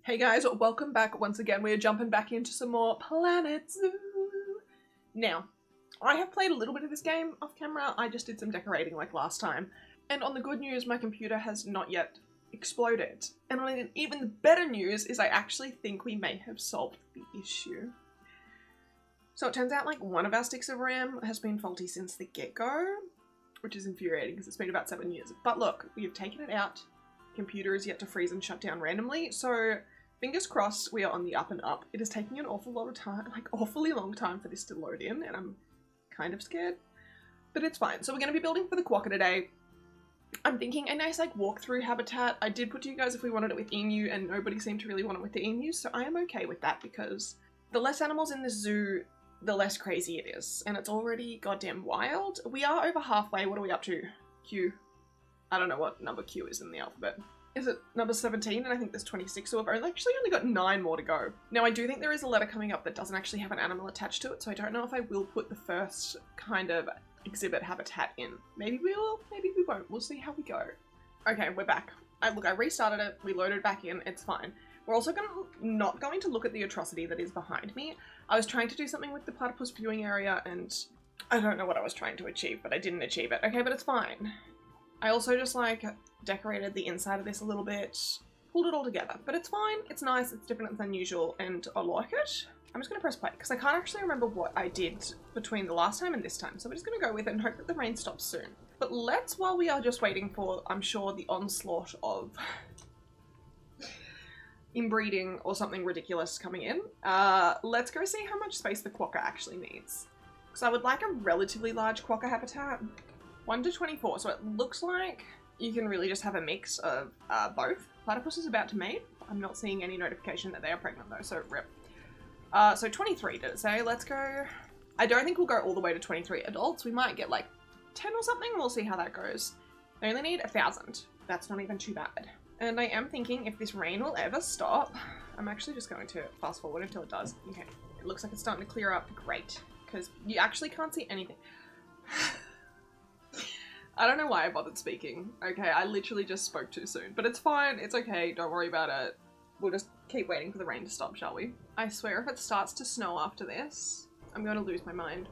Hey guys, welcome back once again. We're jumping back into some more Planet Zoo. Now, I have played a little bit of this game off camera. I just did some decorating like last time. And on the good news, my computer has not yet exploded. And on even the better news is I actually think we may have solved the issue. So it turns out like one of our sticks of RAM has been faulty since the get-go, which is infuriating because it's been about 7 years. But look, we have taken it out. Computer is yet to freeze and shut down randomly, so fingers crossed we are on the up and up. It is taking an awful lot of time, like awfully long time for this to load in, and I'm kind of scared, but it's fine. So we're going to be building for the quokka today. I'm thinking a nice like walkthrough habitat. I did put to you guys if we wanted it with emu, and nobody seemed to really want it with the emus, so I am okay with that because the less animals in the zoo, the less crazy it is, and it's already goddamn wild. We are over halfway. What are we up to? Q. I don't know what number Q is in the alphabet. Is it number 17? And I think there's 26, so we've actually only got 9 more to go. Now I do think there is a letter coming up that doesn't actually have an animal attached to it, so I don't know if I will put the first kind of exhibit habitat in. Maybe we will, maybe we won't. We'll see how we go. Okay, we're back. I restarted it, we loaded back in, it's fine. We're also not going to look at the atrocity that is behind me. I was trying to do something with the platypus viewing area and I don't know what I was trying to achieve, but I didn't achieve it. Okay, but it's fine. I also just like decorated the inside of this a little bit, pulled it all together, but it's fine, it's nice, it's different, it's unusual, and I like it. I'm just gonna press play because I can't actually remember what I did between the last time and this time, so we're just gonna go with it and hope that the rain stops soon. But let's, while we are just waiting for, I'm sure, the onslaught of inbreeding or something ridiculous coming in, let's go see how much space the quokka actually needs. Because I would like a relatively large quokka habitat. 1 to 24, so it looks like you can really just have a mix of both. Platypus is about to mate. I'm not seeing any notification that they are pregnant though, so rip. So 23 did it say? Let's go. I don't think we'll go all the way to 23 adults. We might get like 10 or something. We'll see how that goes. They only need 1,000. That's not even too bad. And I am thinking if this rain will ever stop, I'm actually just going to fast forward until it does. Okay, it looks like it's starting to clear up. Great, because you actually can't see anything. I don't know why I bothered speaking. Okay, I literally just spoke too soon. But it's fine, it's okay, don't worry about it. We'll just keep waiting for the rain to stop, shall we? I swear if it starts to snow after this, I'm going to lose my mind.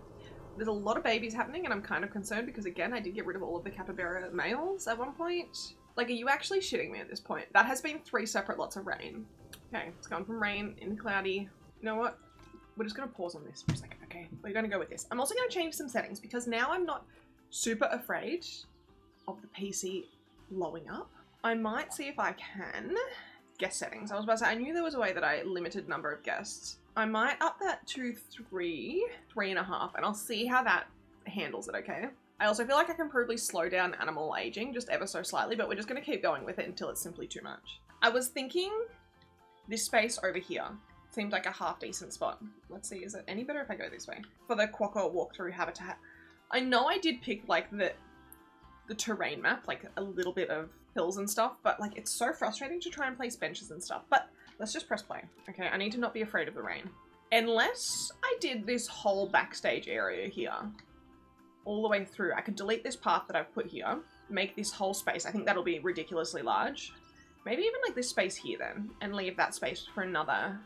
There's a lot of babies happening and I'm kind of concerned because again, I did get rid of all of the capybara males at one point. Like, are you actually shitting me at this point? That has been 3 separate lots of rain. Okay, it's gone from rain into cloudy. You know what? We're just going to pause on this for a second, okay? We're going to go with this. I'm also going to change some settings because now I'm not super afraid of the PC blowing up. I might see if I can guest settings. I was about to say, I knew there was a way that I limited number of guests. I might up that to 3.5, and I'll see how that handles it, okay? I also feel like I can probably slow down animal aging just ever so slightly, but we're just going to keep going with it until it's simply too much. I was thinking this space over here seemed like a half decent spot. Let's see, is it any better if I go this way? For the quokka walkthrough habitat. I know I did pick like the terrain map, like a little bit of hills and stuff, but like it's so frustrating to try and place benches and stuff. But let's just press play. Okay, I need to not be afraid of the rain. Unless I did this whole backstage area here all the way through, I could delete this path that I've put here, make this whole space. I think that'll be ridiculously large. Maybe even like this space here then, and leave that space for another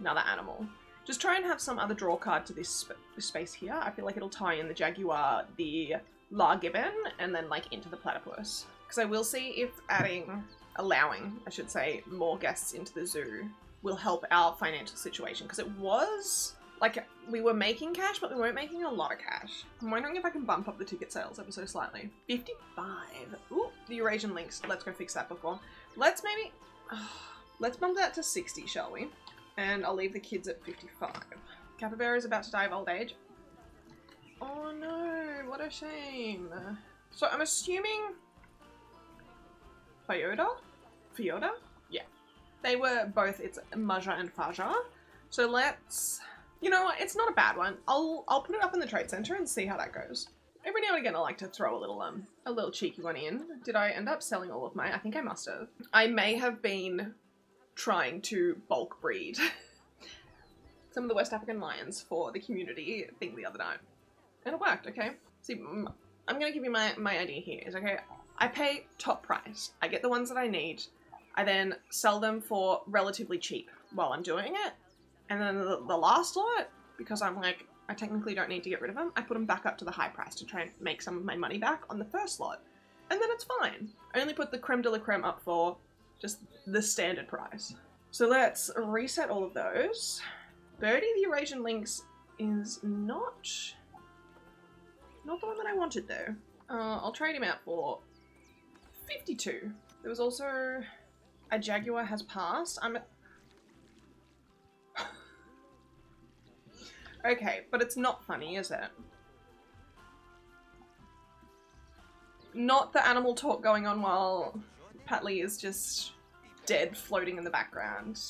animal. Just try and have some other draw card to this space here. I feel like it'll tie in the jaguar, the largibbon, and then like into the platypus. Because I will see if allowing, I should say, more guests into the zoo will help our financial situation. Because it was like we were making cash, but we weren't making a lot of cash. I'm wondering if I can bump up the ticket sales ever so slightly. 55. Ooh, the Eurasian links. Let's go fix that before. Let's bump that to 60, shall we? And I'll leave the kids at 55. Capybara is about to die of old age. Oh no, what a shame. So I'm assuming Fiota? Yeah. They were both, it's Maja and Faja. So let's, you know what, it's not a bad one. I'll put it up in the trade center and see how that goes. Every now and again I like to throw a little cheeky one in. Did I end up selling all of mine? I think I must have. I may have been trying to bulk breed some of the West African lions for the community thing the other night. And it worked, okay? See, I'm gonna give you my idea here is, okay, I pay top price. I get the ones that I need. I then sell them for relatively cheap while I'm doing it. And then the last lot, because I'm like, I technically don't need to get rid of them, I put them back up to the high price to try and make some of my money back on the first lot. And then it's fine. I only put the creme de la creme up for just the standard price. So let's reset all of those. Birdie the Eurasian Lynx is not the one that I wanted though. I'll trade him out for 52. There was also a jaguar has passed. Okay, but it's not funny, is it? Not the animal talk going on while Patley is just dead, floating in the background.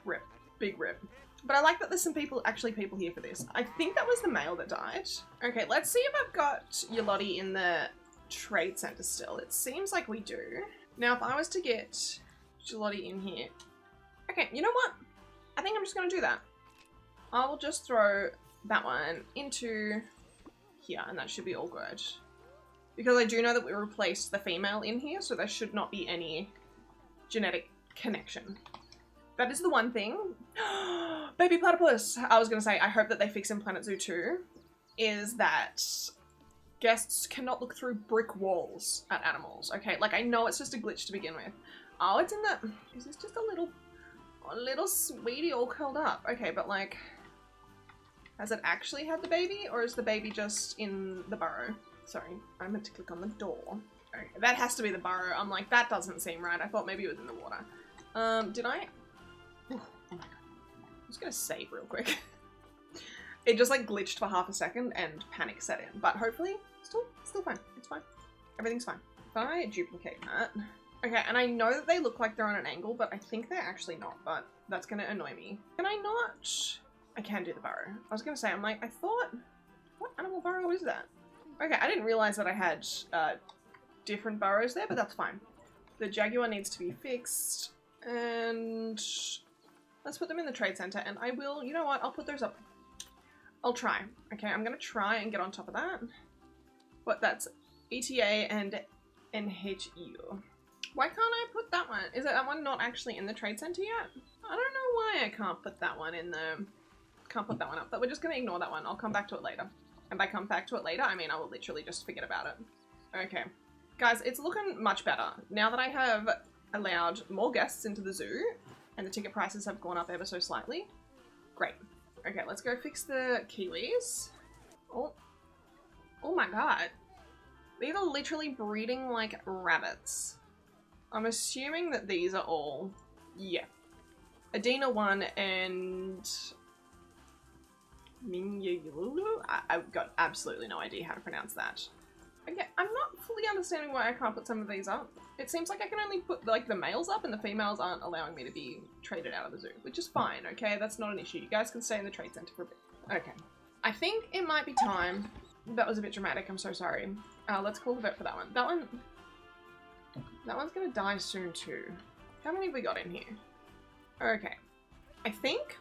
Rip. Big rip. But I like that there's some people here for this. I think that was the male that died. Okay, let's see if I've got Yoloti in the trade center still. It seems like we do. Now, if I was to get Yoloti in here. Okay, you know what? I think I'm just going to do that. I will just throw that one into here, and that should be all good. Because I do know that we replaced the female in here, so there should not be any genetic connection. That is the one thing. Baby platypus! I was going to say, I hope that they fix in Planet Zoo 2, is that guests cannot look through brick walls at animals, okay? Like, I know it's just a glitch to begin with. Oh, it's in the... Is this just a little sweetie all curled up? Okay, but like... Has it actually had the baby, or is the baby just in the burrow? Sorry, I meant to click on the door. Okay, that has to be the burrow. I'm like, that doesn't seem right. I thought maybe it was in the water. Did I? Oh my god. I'm just gonna save real quick. It just like glitched for half a second and panic set in. But hopefully, still fine. It's fine. Everything's fine. If I duplicate that. Okay, and I know that they look like they're on an angle, but I think they're actually not, but that's gonna annoy me. Can I not? I can do the burrow. I was gonna say, I'm like, I thought, what animal burrow is that? Okay, I didn't realize that I had different burrows there, but that's fine. The jaguar needs to be fixed, and let's put them in the trade center, and I will, you know what, I'll put those up. I'll try. Okay, I'm gonna try and get on top of that. But that's ETA and NHU. Why can't I put that one? Is that one not actually in the trade center yet? I don't know why I can't put that one in the... Can't put that one up, but we're just gonna ignore that one. I'll come back to it later. And by come back to it later, I mean I will literally just forget about it. Okay. Guys, it's looking much better. Now that I have allowed more guests into the zoo, and the ticket prices have gone up ever so slightly. Great. Okay, let's go fix the kiwis. Oh my god. These are literally breeding like rabbits. I'm assuming that these are all, yeah. Adina 1 and... I've got absolutely no idea how to pronounce that. Okay, I'm not fully understanding why I can't put some of these up. It seems like I can only put like the males up and the females aren't allowing me to be traded out of the zoo, which is fine, okay? That's not an issue. You guys can stay in the trade center for a bit. Okay. I think it might be time. That was a bit dramatic, I'm so sorry. Let's call the vet for that one. That one's gonna die soon too. How many have we got in here? Okay. I think...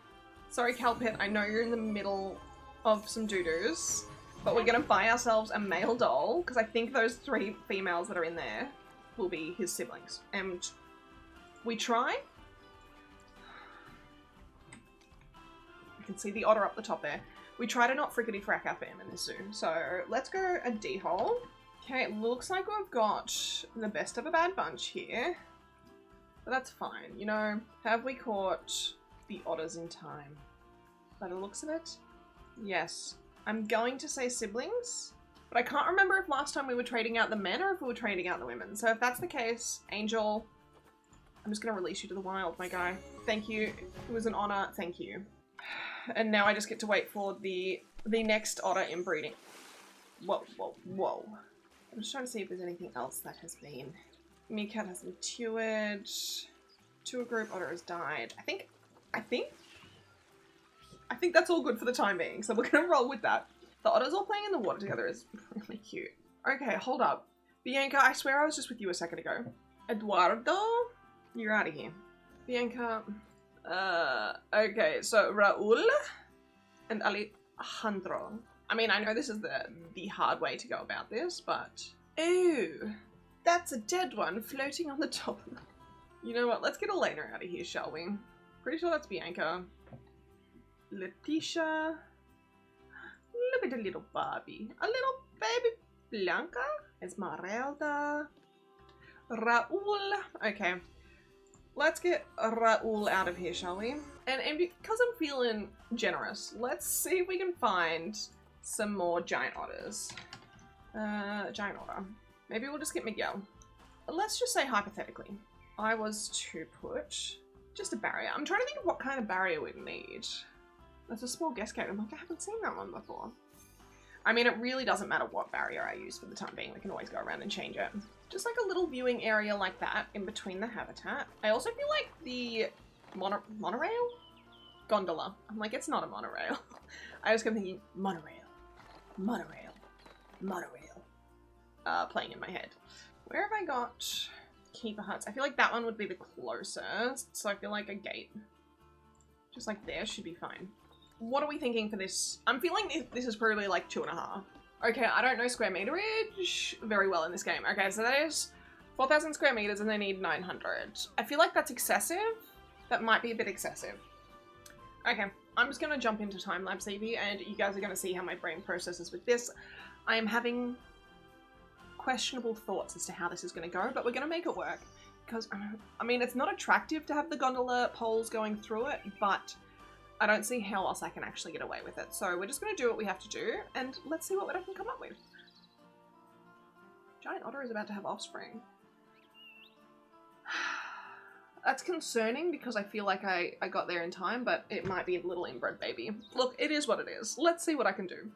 Sorry, Calpit, I know you're in the middle of some doo-doos, but we're gonna buy ourselves a male doll, because I think those 3 females that are in there will be his siblings. And we try. I can see the otter up the top there. We try to not frickety-frack our fam in this zoo. So let's go a D-hole. Okay, it looks like we've got the best of a bad bunch here. But that's fine, you know. Have we caught the otters in time? By the looks of it, yes. I'm going to say siblings, but I can't remember if last time we were trading out the men or if we were trading out the women. So if that's the case, Angel, I'm just going to release you to the wild, my guy. Thank you. It was an honor. Thank you. And now I just get to wait for the next otter inbreeding. Whoa, whoa, whoa. I'm just trying to see if there's anything else that has been. Meerkat has matured. Tour group otter has died. I think that's all good for the time being, so we're gonna roll with that. The otters all playing in the water together is really cute. Okay, hold up. Bianca, I swear I was just with you a second ago. Eduardo? You're out of here. Bianca. Okay, so Raul and Alejandro. I mean, I know this is the hard way to go about this, but... Ooh, that's a dead one floating on the top of You know what? Let's get Elena out of here, shall we? Pretty sure that's Bianca. Letitia. Look at the little Barbie. A little baby Blanca. Esmeralda. Raul. Okay. Let's get Raul out of here, shall we? And because I'm feeling generous, let's see if we can find some more giant otters. Giant otter. Maybe we'll just get Miguel. Let's just say hypothetically, I was to put just a barrier. I'm trying to think of what kind of barrier we'd need. That's a small guest cave. I'm like, I haven't seen that one before. I mean, it really doesn't matter what barrier I use for the time being. We can always go around and change it. Just like a little viewing area like that in between the habitat. I also feel like the monorail? Gondola. I'm like, it's not a monorail. I just kept thinking, monorail, monorail, monorail. Playing in my head. Where have I got keeper huts? I feel like that one would be the closest. So I feel like a gate. Just like there should be fine. What are we thinking for this? I'm feeling this is probably like 2.5. Okay, I don't know square meterage very well in this game. Okay, so that is 4,000 square meters and they need 900. I feel like that's excessive. That might be a bit excessive. Okay, I'm just gonna jump into time-lapse Evie and you guys are gonna see how my brain processes with this. I am having questionable thoughts as to how this is gonna go, but we're gonna make it work. Because, I mean, it's not attractive to have the gondola poles going through it, but I don't see how else I can actually get away with it. So we're just going to do what we have to do, and let's see what I can come up with. Giant otter is about to have offspring. That's concerning because I feel like I got there in time, but it might be a little inbred baby. Look, it is what it is. Let's see what I can do.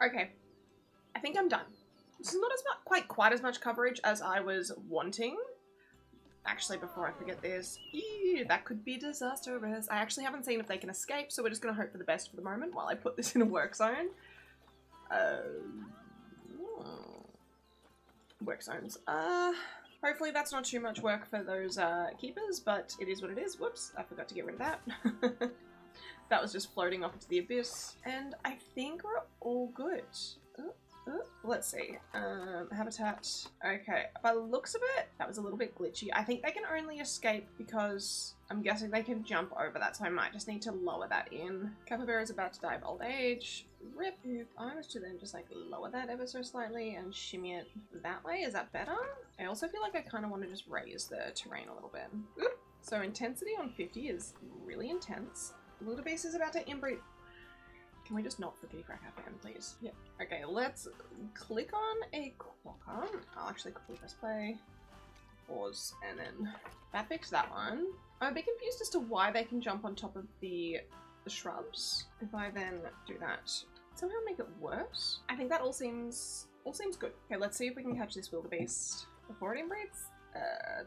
Okay, I think I'm done. This is not as much, quite as much coverage as I was wanting. Actually, before I forget this, that could be disastrous. I actually haven't seen if they can escape, so we're just going to hope for the best for the moment while I put this in a work zone. Work zones. Hopefully that's not too much work for those keepers, but it is what it is. Whoops, I forgot to get rid of that. That was just floating off into the abyss. And I think we're all good. Let's see. Habitat. Okay, by the looks of it, that was a little bit glitchy. I think they can only escape because I'm guessing they can jump over that, so I might just need to lower that in. Capybara is about to die of old age. Rip. If I was to then just like lower that ever so slightly and shimmy it that way, is that better? I also feel like I kind of want to just raise the terrain a little bit. Oop. So intensity on 50 is really intense. Wildebeest is about to inbreed. Can we just not flippity crack our fan, please? Yep. Okay, let's click on a quokka. I'll actually quickly press play, pause, and then that fixed that one. I'm a bit confused as to why they can jump on top of the shrubs. If I then do that, somehow make it worse. I think that all seems good. Okay, let's see if we can catch this wildebeest before it inbreeds.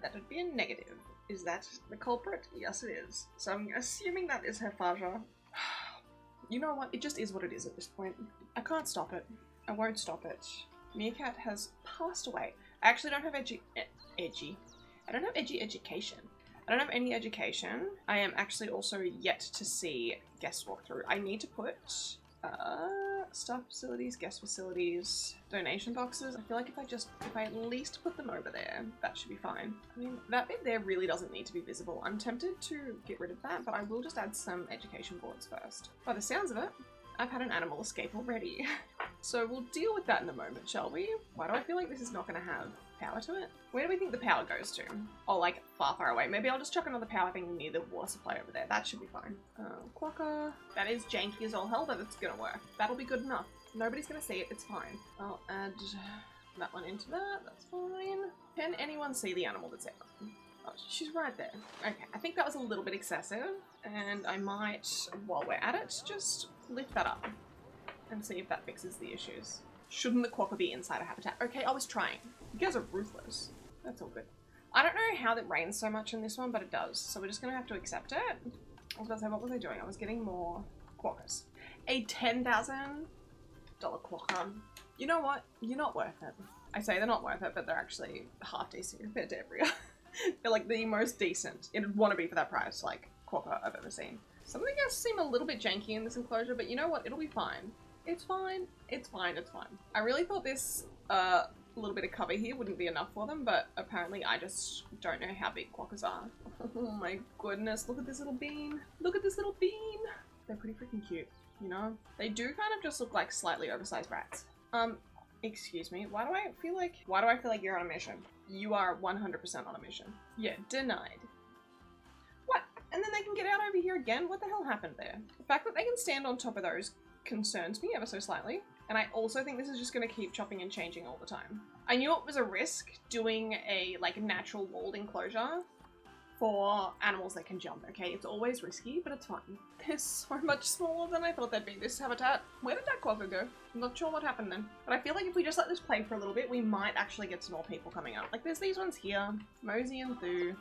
That would be a negative. Is that the culprit? Yes, it is. So I'm assuming that is her father. You know what? It just is what it is at this point. I can't stop it. I won't stop it. Meerkat has passed away. I actually don't have edgy education. I don't have any education. I am actually also yet to see guest walkthrough. I need to put staff facilities, guest facilities, donation boxes. I feel like if I at least put them over there, that should be fine. I mean, that bit there really doesn't need to be visible. I'm tempted to get rid of that, but I will just add some education boards first. By the sounds of it, I've had an animal escape already. So we'll deal with that in a moment, shall we? Why do I feel like this is not going to have power to it? Where do we think the power goes to? Oh, like far, far away. Maybe I'll just chuck another power thing near the water supply over there. That should be fine. Quokka. That is janky as all hell, but it's going to work. That'll be good enough. Nobody's going to see it. It's fine. I'll add that one into that. That's fine. Can anyone see the animal that's there? Oh, she's right there. Okay, I think that was a little bit excessive. And I might, while we're at it, just lift that up and see if that fixes the issues. Shouldn't the quokka be inside a habitat? Okay, I was trying. You guys are ruthless. That's all good. I don't know how it rains so much in this one, but it does. So we're just going to have to accept it. I was going to say, what was I doing? I was getting more quokkas. A $10,000 quokka. You know what? You're not worth it. I say they're not worth it, but they're actually half decent compared to every other. They're like the most decent. It'd want to be for that price, like quokka I've ever seen. Some of the guys seem a little bit janky in this enclosure, but you know what? It'll be fine. It's fine. It's fine. It's fine. I really thought this little bit of cover here wouldn't be enough for them, but apparently I just don't know how big quokkas are. Oh my goodness. Look at this little bean. Look at this little bean. They're pretty freaking cute, you know? They do kind of just look like slightly oversized rats. Excuse me. Why do I feel like you're on a mission? You are 100% on a mission. Yeah, denied. What? And then they can get out over here again? What the hell happened there? The fact that they can stand on top of those concerns me ever so slightly. And I also think this is just going to keep chopping and changing all the time. I knew it was a risk doing a like natural walled enclosure for animals that can jump, okay? It's always risky, but it's fine. They're so much smaller than I thought they'd be. This habitat. Where did that quokka go? I'm not sure what happened then. But I feel like if we just let this play for a little bit, we might actually get some more people coming up. Like there's these ones here. Mosey and Thu.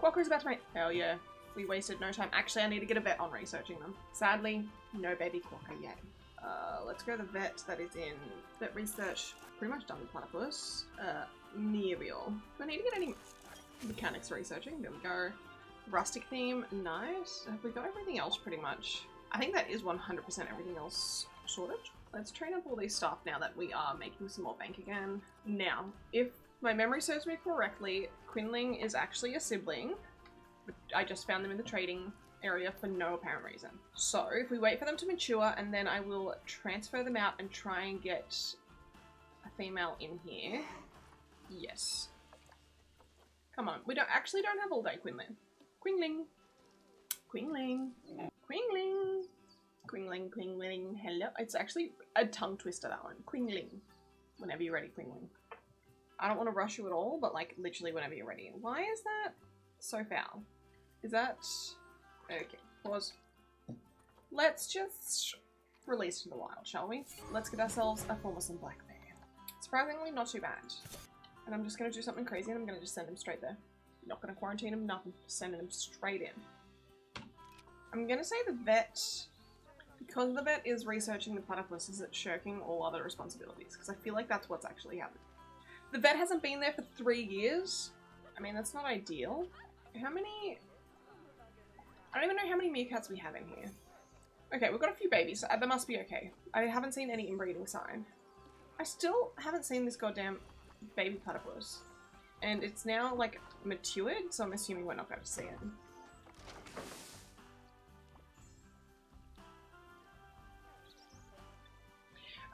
Quokka's about to make... Hell yeah. We wasted no time. Actually, I need to get a vet on researching them. Sadly, no baby quokka yet. Let's go to the vet that is in vet research. Pretty much done with platypus. Muriel. Do I need to get any mechanics researching? There we go. Rustic theme. Nice. Have we got everything else pretty much? I think that is 100% everything else sorted. Let's train up all these staff now that we are making some more bank again. Now, if my memory serves me correctly, Quinling is actually a sibling. I just found them in the trading area for no apparent reason. So if we wait for them to mature and then I will transfer them out and try and get a female in here. Yes. Come on. We don't have all day Quinling. Quingling. Quingling. Quingling. Quingling. Quingling. Hello. It's actually a tongue twister, that one. Quingling. Whenever you're ready, Quingling. I don't want to rush you at all, but like literally whenever you're ready. Why is that so foul? Is that... Okay, pause. Let's just release to the wild, shall we? Let's get ourselves a Formosome black bear. Surprisingly, not too bad. And I'm just going to do something crazy and I'm going to just send him straight there. Not going to quarantine him, nothing. Just sending him straight in. I'm going to say the vet, because the vet is researching the platypus, is it shirking all other responsibilities? Because I feel like that's what's actually happened. The vet hasn't been there for 3 years. I mean, that's not ideal. How many... I don't even know how many meerkats we have in here. Okay, we've got a few babies, so that must be okay. I haven't seen any inbreeding sign. I still haven't seen this goddamn baby platypus. And it's now, like, matured, so I'm assuming we're not going to see it.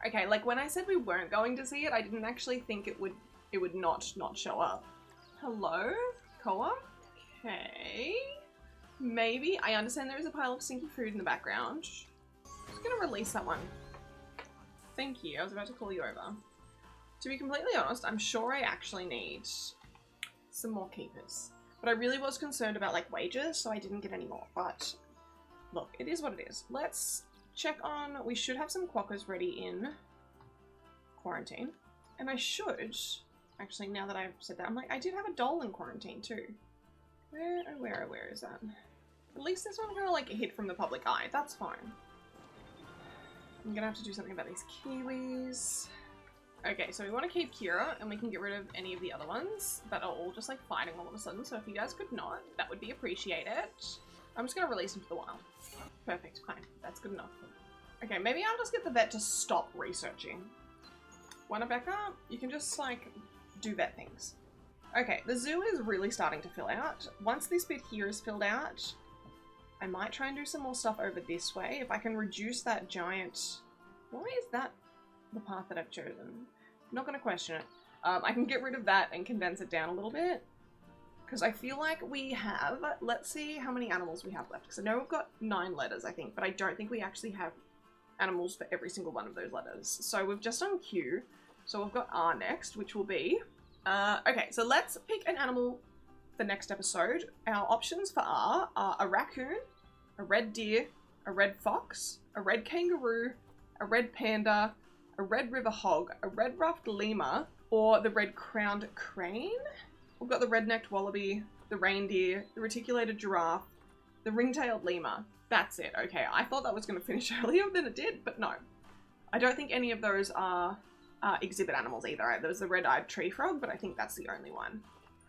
Okay, like, when I said we weren't going to see it, I didn't actually think it would not show up. Hello? Koa? Okay. Maybe. I understand there is a pile of stinky food in the background. I'm just gonna release that one. Thank you. I was about to call you over. To be completely honest, I'm sure I actually need some more keepers. But I really was concerned about, like, wages, so I didn't get any more. But, look, it is what it is. Let's check on... We should have some quokkas ready in quarantine. And I should... Actually, now that I've said that, I'm like, I did have a doll in quarantine, too. Where is that? At least this one kind of, like, hid from the public eye. That's fine. I'm gonna have to do something about these kiwis. Okay, so we want to keep Kira, and we can get rid of any of the other ones that are all just, like, fighting all of a sudden. So if you guys could not, that would be appreciated. I'm just gonna release them to the wild. Perfect, fine. That's good enough. Okay, maybe I'll just get the vet to stop researching. Wanna back up? You can just, like, do vet things. Okay, the zoo is really starting to fill out. Once this bit here is filled out, I might try and do some more stuff over this way. If I can reduce that giant... Why is that the path that I've chosen? I'm not going to question it. I can get rid of that and condense it down a little bit. Because I feel like we have... Let's see how many animals we have left. Because I know we've got 9 letters, I think. But I don't think we actually have animals for every single one of those letters. So we've just done Q. So we've got R next, which will be... okay, so let's pick an animal for next episode. Our options for R are a raccoon, a red deer, a red fox, a red kangaroo, a red panda, a red river hog, a red ruffed lemur, or the red crowned crane. We've got the red-necked wallaby, the reindeer, the reticulated giraffe, the ring-tailed lemur. That's it. Okay, I thought that was going to finish earlier than it did, but no. I don't think any of those are exhibit animals either. There's the red-eyed tree frog, but I think that's the only one.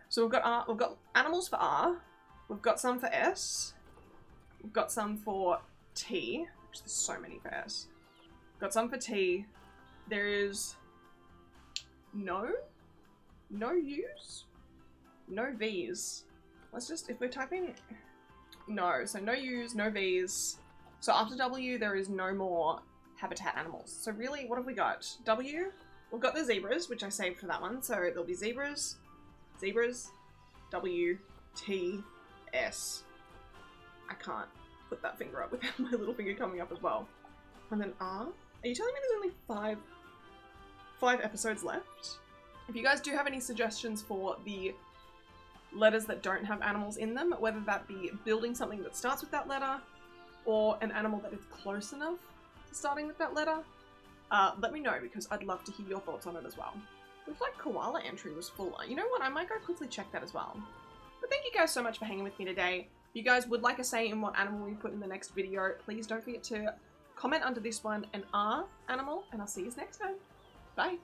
So we've got animals for R, we've got some for S, we've got some for T, which there's so many for S. We've got some for T. There is no U's, no V's. Let's just, if we're typing, no, so no U's, no V's. So after W, there is no more habitat animals. So really, what have we got? W, we've got the zebras, which I saved for that one. So there'll be zebras, W, T, S. I can't put that finger up without my little finger coming up as well. And then R. Are you telling me there's only five episodes left? If you guys do have any suggestions for the letters that don't have animals in them, whether that be building something that starts with that letter, or an animal that is close enough to starting with that letter, let me know, because I'd love to hear your thoughts on it as well. Looks like koala entry was full. You know what? I might go quickly check that as well. But thank you guys so much for hanging with me today. If you guys would like a say in what animal we put in the next video, please don't forget to comment under this one an R animal, and I'll see you next time. Bye!